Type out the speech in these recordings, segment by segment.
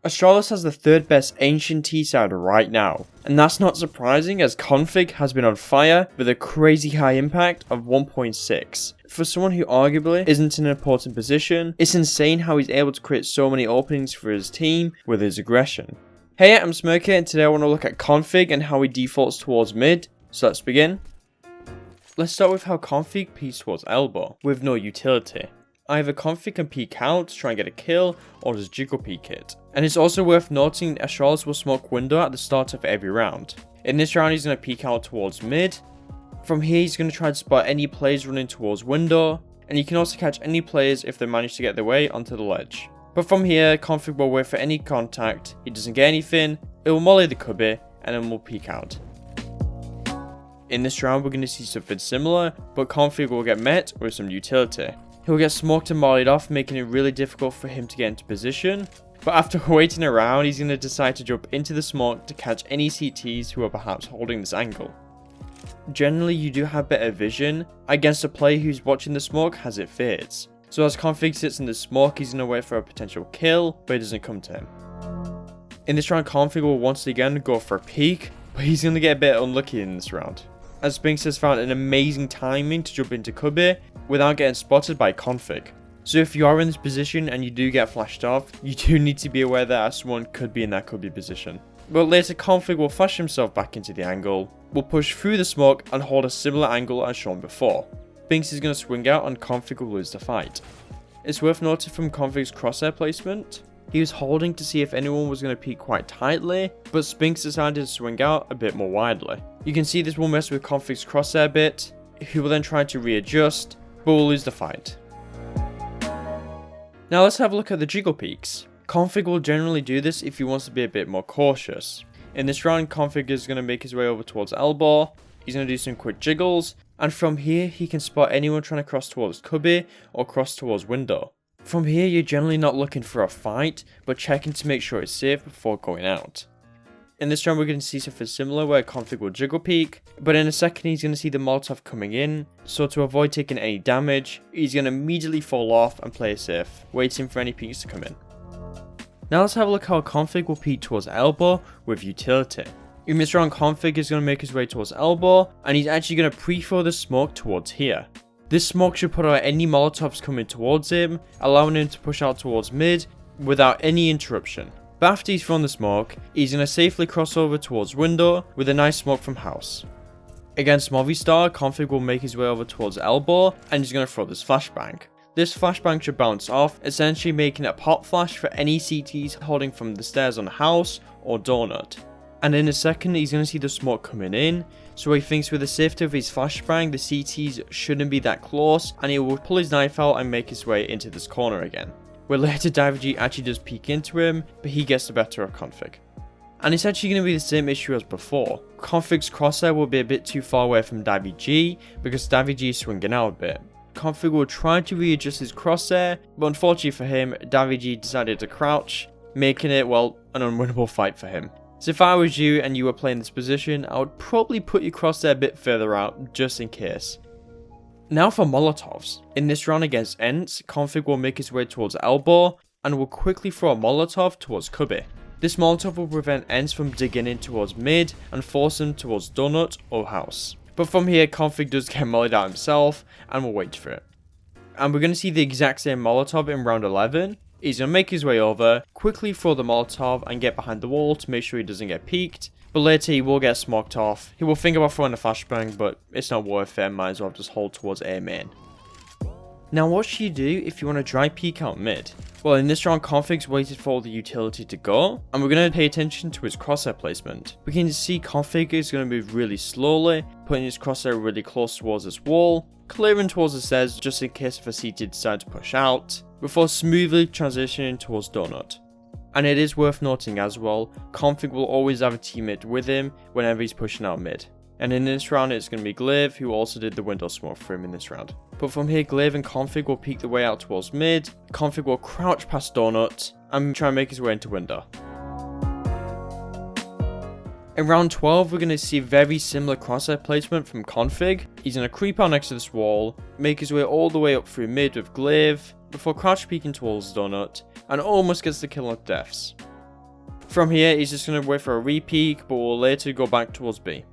Astralis has the third best ancient T-side right now, and that's not surprising as k0nfig has been on fire with a crazy high impact of 1.6. For someone who arguably isn't in an important position, it's insane how he's able to create so many openings for his team with his aggression. Hey, I'm Smoker, and today I want to look at k0nfig and how he defaults towards mid, so let's begin. Let's start with how k0nfig peeks towards elbow, with no utility. Either k0nfig can peek out to try and get a kill, or just jiggle peek it. And it's also worth noting Astralis will smoke window at the start of every round. In this round he's going to peek out towards mid. From here he's going to try and spot any players running towards window, and you can also catch any players if they manage to get their way onto the ledge. But from here k0nfig will wait for any contact, he doesn't get anything, it will molly the cubby, and then will peek out. In this round we're going to see something similar, but k0nfig will get met with some utility. He'll get smoked and mollied off, making it really difficult for him to get into position. But after waiting around, he's going to decide to jump into the smoke to catch any CTs who are perhaps holding this angle. Generally, you do have better vision against a player who's watching the smoke as it fades. So as k0nfig sits in the smoke, he's going to wait for a potential kill, but it doesn't come to him. In this round, k0nfig will once again go for a peek, but he's going to get a bit unlucky in this round, as Spinx has found an amazing timing to jump into cubby without getting spotted by k0nfig. So if you are in this position and you do get flashed off, you do need to be aware that someone could be in that cubby position. But later k0nfig will flash himself back into the angle, will push through the smoke and hold a similar angle as shown before. Spinx is going to swing out and k0nfig will lose the fight. It's worth noting from k0nfig's crosshair placement, he was holding to see if anyone was going to peek quite tightly, but Spinx decided to swing out a bit more widely. You can see this will mess with k0nfig's crosshair a bit, he will then try to readjust, but will lose the fight. Now let's have a look at the jiggle peeks. k0nfig will generally do this if he wants to be a bit more cautious. In this round, k0nfig is going to make his way over towards elbow, he's going to do some quick jiggles, and from here he can spot anyone trying to cross towards cubby or cross towards window. From here you're generally not looking for a fight, but checking to make sure it's safe before going out. In this round we're going to see something similar where k0nfig will jiggle peek, but in a second he's going to see the Molotov coming in, so to avoid taking any damage, he's going to immediately fall off and play safe, waiting for any peeks to come in. Now let's have a look how k0nfig will peek towards elbow with utility. In this round k0nfig is going to make his way towards elbow, and he's actually going to pre-throw the smoke towards here. This smoke should put out any Molotovs coming towards him, allowing him to push out towards mid without any interruption. But after he's thrown the smoke, he's going to safely cross over towards window with a nice smoke from house. Against Movistar, k0nfig will make his way over towards elbow and he's going to throw this flashbang. This flashbang should bounce off, essentially making a pop flash for any CTs holding from the stairs on house or donut. And in a second he's going to see the smoke coming in, so he thinks with the safety of his flashbang the CTs shouldn't be that close, and he will pull his knife out and make his way into this corner again. Where later Davy actually does peek into him, but he gets the better of k0nfig. And it's actually going to be the same issue as before. k0nfig's crosshair will be a bit too far away from Davy because Davy is swinging out a bit. k0nfig will try to readjust his crosshair, but unfortunately for him, Davy decided to crouch, making it, well, an unwinnable fight for him. So if I was you and you were playing this position, I would probably put your crosshair a bit further out, just in case. Now for Molotovs. In this round against Ents, k0nfig will make his way towards elbow, and will quickly throw a Molotov towards cubby. This Molotov will prevent Ents from digging in towards mid, and force him towards donut or house. But from here, k0nfig does get mollied out himself, and will wait for it. And we're going to see the exact same Molotov in round 11. He's going to make his way over, quickly throw the Molotov and get behind the wall to make sure he doesn't get peeked. But later he will get smoked off. He will think about throwing a flashbang, but it's not worth it, might as well just hold towards A main. Now what should you do if you want to dry peek out mid? Well, in this round k0nfig's waited for the utility to go, and we're going to pay attention to his crosshair placement. We can see k0nfig is going to move really slowly, putting his crosshair really close towards this wall, clearing towards the stairs just in case if a CT decides to push out, before smoothly transitioning towards donut. And it is worth noting as well, k0nfig will always have a teammate with him whenever he's pushing out mid. And in this round it's going to be Glaive, who also did the window smoke for him in this round. But from here Glaive and k0nfig will peek the way out towards mid, k0nfig will crouch past donut and try and make his way into window. In round 12, we're going to see very similar crosshair placement from k0nfig. He's going to creep out next to this wall, make his way all the way up through mid with Glaive, before crouch peeking towards Donut, and almost gets the kill on deaths. From here, he's just going to wait for a re-peek, but will later go back towards B.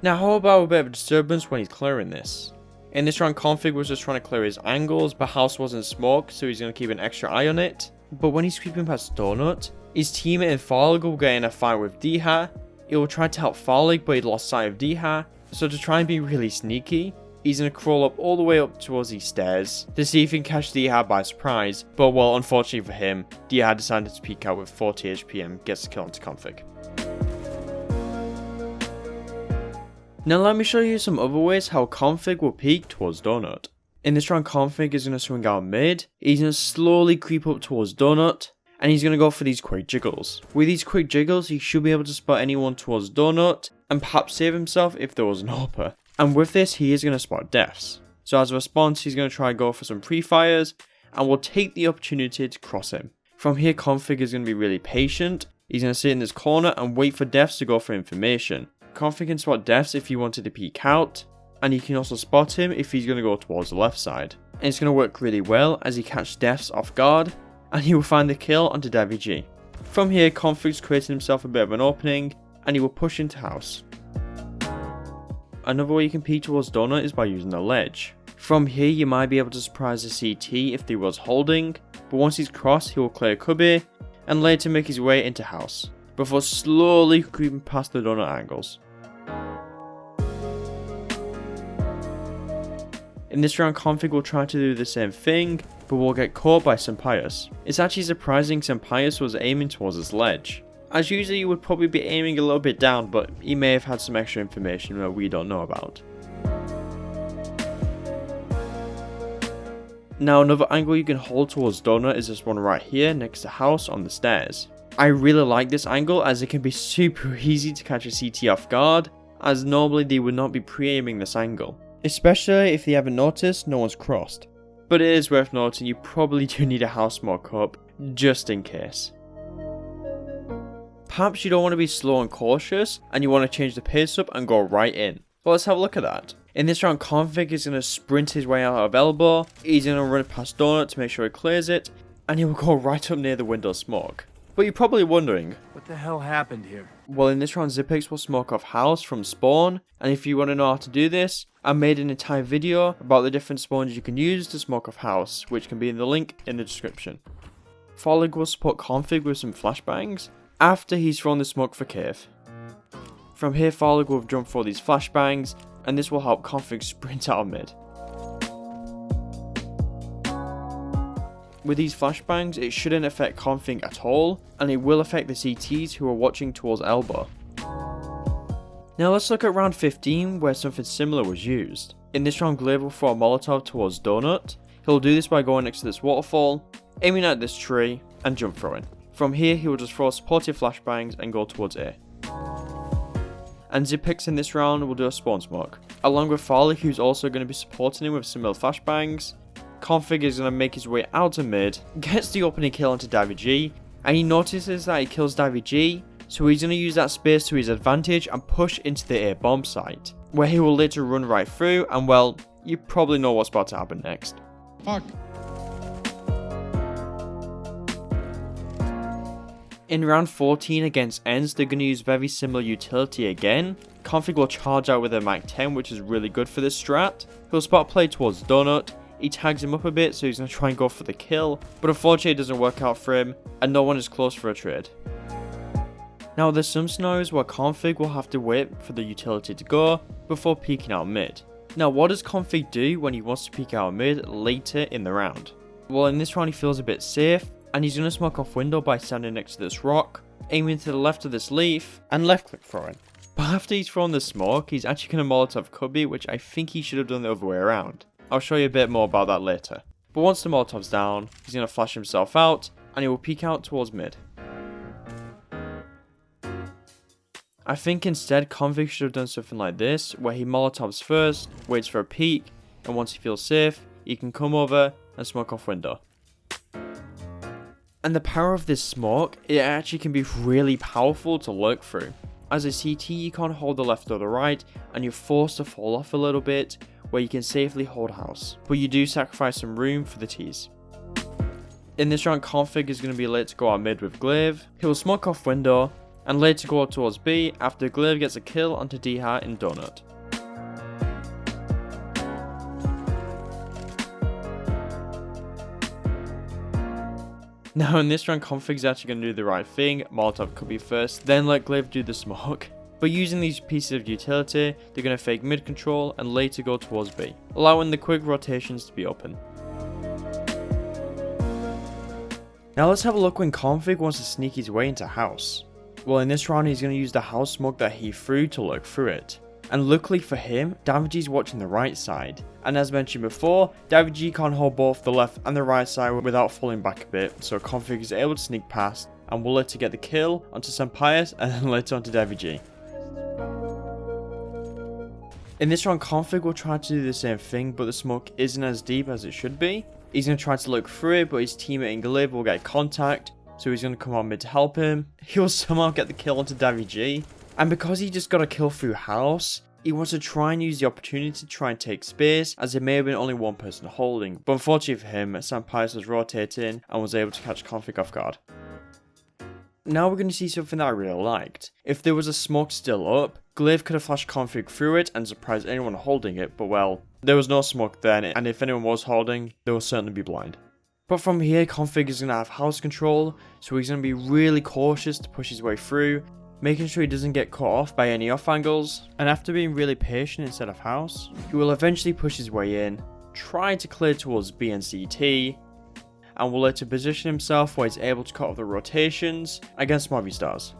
Now, how about a bit of a disturbance when he's clearing this? In this round, k0nfig was just trying to clear his angles, but house wasn't smoked, so he's going to keep an extra eye on it. But when he's creeping past donut, his teammate and Farlig will get in a fight with d0. He will try to help Farlig, but he lost sight of d0. So to try and be really sneaky, he's going to crawl up all the way up towards these stairs to see if he can catch d0 by surprise. But well, unfortunately for him, d0 decided to peek out with 40 HP and gets the kill onto k0nfig. Now let me show you some other ways how k0nfig will peek towards donut. In this round, k0nfig is going to swing out mid, he's going to slowly creep up towards donut, and he's going to go for these quick jiggles. With these quick jiggles, he should be able to spot anyone towards donut, and perhaps save himself if there was an AWPer. And with this, he is going to spot deaths. So as a response, he's going to try and go for some pre-fires, and will take the opportunity to cross him. From here, k0nfig is going to be really patient, he's going to sit in this corner and wait for deaths to go for information. k0nfig can spot deaths if he wanted to peek out, and you can also spot him if he's going to go towards the left side. And it's going to work really well as he catches deaths off guard, and he will find the kill onto davvg. From here, k0nfig's created himself a bit of an opening, and he will push into house. Another way you can peek towards donut is by using the ledge. From here, you might be able to surprise the CT if he was holding, but once he's crossed, he will clear cubby, and later make his way into house, before slowly creeping past the donut angles. In this round, k0nfig will try to do the same thing, but will get caught by Sampius. It's actually surprising Sampius was aiming towards this ledge, as usually you would probably be aiming a little bit down, but he may have had some extra information that we don't know about. Now another angle you can hold towards donut is this one right here next to house on the stairs. I really like this angle as it can be super easy to catch a CT off guard, as normally they would not be pre-aiming this angle. Especially if they haven't noticed no one's crossed. But it is worth noting you probably do need a house smoke up, just in case. Perhaps you don't want to be slow and cautious, and you want to change the pace up and go right in. Well, let's have a look at that. In this round, k0nfig is going to sprint his way out of elbow, he's going to run past donut to make sure he clears it, and he will go right up near the window smoke. But you're probably wondering, what the hell happened here? Well, in this round, Xyp9x will smoke off house from spawn, and if you want to know how to do this, I made an entire video about the different spawns you can use to smoke off house, which can be in the link in the description. Farlig will support k0nfig with some flashbangs after he's thrown the smoke for cave. From here, Farlig will jump for these flashbangs, and this will help k0nfig sprint out of mid. With these flashbangs, it shouldn't affect k0nfig at all, and it will affect the CTs who are watching towards elbow. Now let's look at round 15 where something similar was used. In this round, Glaive will throw a Molotov towards donut. He'll do this by going next to this waterfall, aiming at this tree, and jump throwing. From here, he will just throw supportive flashbangs and go towards A. And Xyp9x in this round will do a spawn smoke, along with Farlig, who's also going to be supporting him with similar flashbangs. k0nfig is going to make his way out of mid, gets the opening kill onto davvg, and he notices that he kills davvg, so he's going to use that space to his advantage and push into the A bomb site, where he will later run right through, and well, you probably know what's about to happen next. Fuck. In round 14 against ENS, they're going to use very similar utility again. k0nfig will charge out with a Mac 10, which is really good for this strat. He'll spot play towards donut, he tags him up a bit, so he's going to try and go for the kill, but unfortunately it doesn't work out for him, and no one is close for a trade. Now there's some scenarios where k0nfig will have to wait for the utility to go before peeking out mid. Now what does k0nfig do when he wants to peek out mid later in the round? Well, in this round he feels a bit safe, and he's going to smoke off window by standing next to this rock, aiming to the left of this leaf, and left click throwing. But after he's thrown the smoke, he's actually going to Molotov cubby, which I think he should have done the other way around. I'll show you a bit more about that later. But once the Molotov's down, he's going to flash himself out, and he will peek out towards mid. I think instead k0nfig should have done something like this, where he Molotovs first, waits for a peek, and once he feels safe, he can come over and smoke off window. And the power of this smoke, it actually can be really powerful to lurk through. As a CT, you can't hold the left or the right, and you're forced to fall off a little bit, where you can safely hold house, but you do sacrifice some room for the T's. In this round, k0nfig is going to be late to go out mid with glaive. He will smoke off window, and later go towards B after glaive gets a kill onto Heya in donut. Now in this round, k0nfig is actually going to do the right thing. Molotov could be first, then let glaive do the smoke. But using these pieces of utility, they're going to fake mid control and later go towards B, allowing the quick rotations to be open. Now let's have a look when k0nfig wants to sneak his way into house. Well, in this round he's going to use the house smoke that he threw to lurk through it. And luckily for him, Davy is watching the right side. And as mentioned before, Davy can't hold both the left and the right side without falling back a bit, so k0nfig is able to sneak past and will later get the kill onto Senpaius and then later onto Davy. In this round, k0nfig will try to do the same thing, but the smoke isn't as deep as it should be. He's going to try to look through it, but his teammate in glaive will get contact, so he's going to come on mid to help him. He will somehow get the kill onto Davy. And because he just got a kill through house, he wants to try and use the opportunity to try and take space, as there may have been only one person holding. But unfortunately for him, Senpaius was rotating and was able to catch k0nfig off guard. Now we're going to see something that I really liked. If there was a smoke still up, glaive could have flashed k0nfig through it and surprised anyone holding it, but well, there was no smoke then, and if anyone was holding, they will certainly be blind. But from here, k0nfig is going to have house control, so he's going to be really cautious to push his way through, making sure he doesn't get caught off by any off angles, and after being really patient instead of house, he will eventually push his way in, try to clear towards B and CT, and will later position himself where he's able to cut off the rotations against Movistars.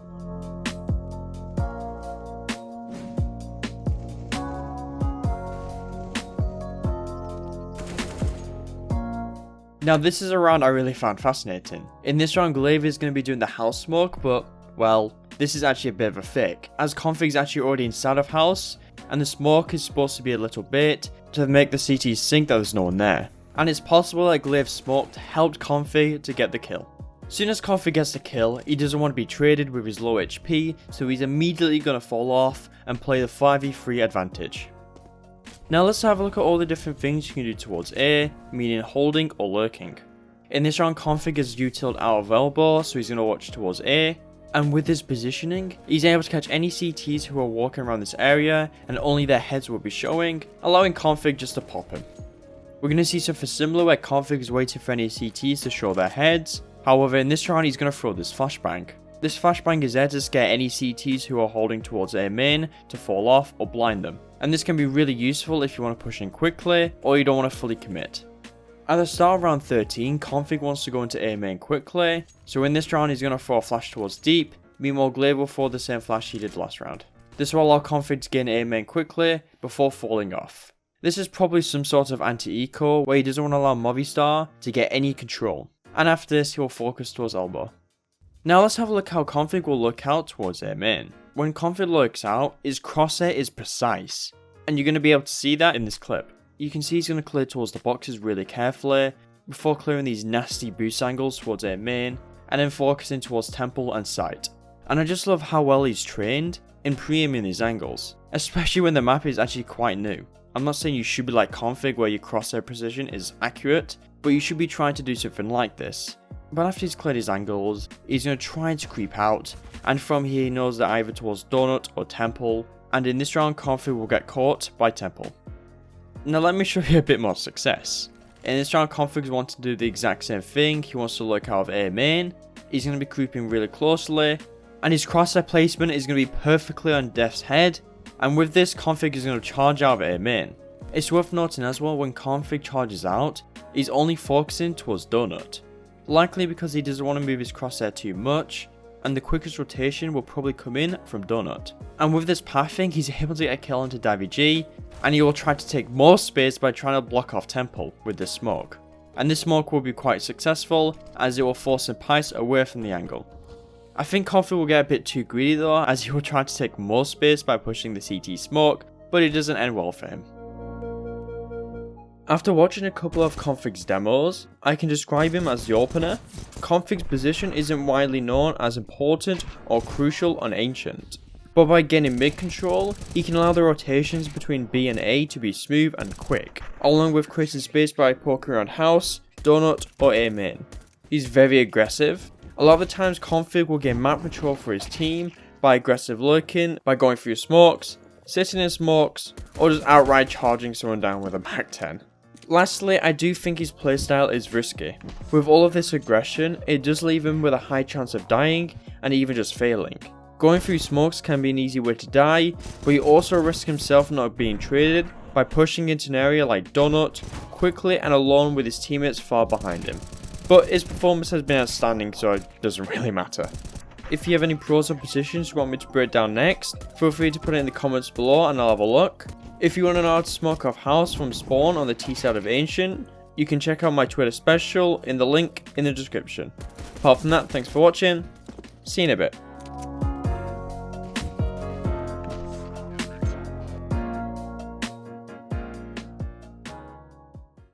Now this is a round I really found fascinating. In this round, glaive is going to be doing the house smoke, but well, this is actually a bit of a fake, as k0nfig is actually already inside of house, and the smoke is supposed to be a little bit to make the CTs think that there's no one there. And it's possible that glaive smoked helped k0nfig to get the kill. Soon as k0nfig gets the kill, he doesn't want to be traded with his low HP, so he's immediately going to fall off and play the 5v3 advantage. Now let's have a look at all the different things you can do towards A, meaning holding or lurking. In this round, k0nfig is utiled out of elbow, so he's going to watch towards A. And with his positioning, he's able to catch any CTs who are walking around this area, and only their heads will be showing, allowing k0nfig just to pop him. We're going to see something similar where k0nfig is waiting for any CTs to show their heads. However, in this round he's going to throw this flashbang. This flashbang is there to scare any CTs who are holding towards A main to fall off or blind them. And this can be really useful if you want to push in quickly or you don't want to fully commit. At the start of round 13, k0nfig wants to go into A main quickly, so in this round he's going to throw a flash towards deep, meanwhile glaive will throw the same flash he did last round. This will allow k0nfig to gain A main quickly before falling off. This is probably some sort of anti-eco where he doesn't want to allow Movistar to get any control, and after this he will focus towards elbow. Now let's have a look how k0nfig will look out towards A main. When k0nfig looks out, his crosshair is precise, and you're going to be able to see that in this clip. You can see he's going to clear towards the boxes really carefully, before clearing these nasty boost angles towards A main, and then focusing towards temple and sight. And I just love how well he's trained in pre-aiming these angles, especially when the map is actually quite new. I'm not saying you should be like k0nfig where your crosshair precision is accurate, but you should be trying to do something like this. But after he's cleared his angles, he's going to try to creep out, and from here he knows that either towards donut or temple, and in this round k0nfig will get caught by temple. Now let me show you a bit more success. In this round k0nfig wants to do the exact same thing. He wants to look out of A main, he's going to be creeping really closely, and his crosshair placement is going to be perfectly on Def's head, and with this k0nfig is going to charge out of A main. It's worth noting as well when k0nfig charges out, he's only focusing towards donut. Likely because he doesn't want to move his crosshair too much, and the quickest rotation will probably come in from donut. And with this pathing, he's able to get a kill onto Davy, and he will try to take more space by trying to block off temple with this smoke. And this smoke will be quite successful, as it will force Senpaius away from the angle. I think k0nfig will get a bit too greedy though, as he will try to take more space by pushing the CT smoke, but it doesn't end well for him. After watching a couple of k0nfig's demos, I can describe him as the opener. k0nfig's position isn't widely known as important or crucial on Ancient, but by gaining mid control, he can allow the rotations between B and A to be smooth and quick, along with creating space by poking around house, donut or A main. He's very aggressive. A lot of the times k0nfig will gain map control for his team by aggressive lurking, by going through smokes, sitting in smokes, or just outright charging someone down with a Mach 10. Lastly, I do think his playstyle is risky. With all of this aggression, it does leave him with a high chance of dying and even just failing. Going through smokes can be an easy way to die, but he also risks himself not being traded by pushing into an area like Donut quickly and alone with his teammates far behind him. But his performance has been outstanding, so it doesn't really matter. If you have any pros or positions you want me to break down next, feel free to put it in the comments below and I'll have a look. If you want to know how to smoke off house from spawn on the T side of Ancient, you can check out my Twitter special in the link in the description. Apart from that, thanks for watching, see you in a bit.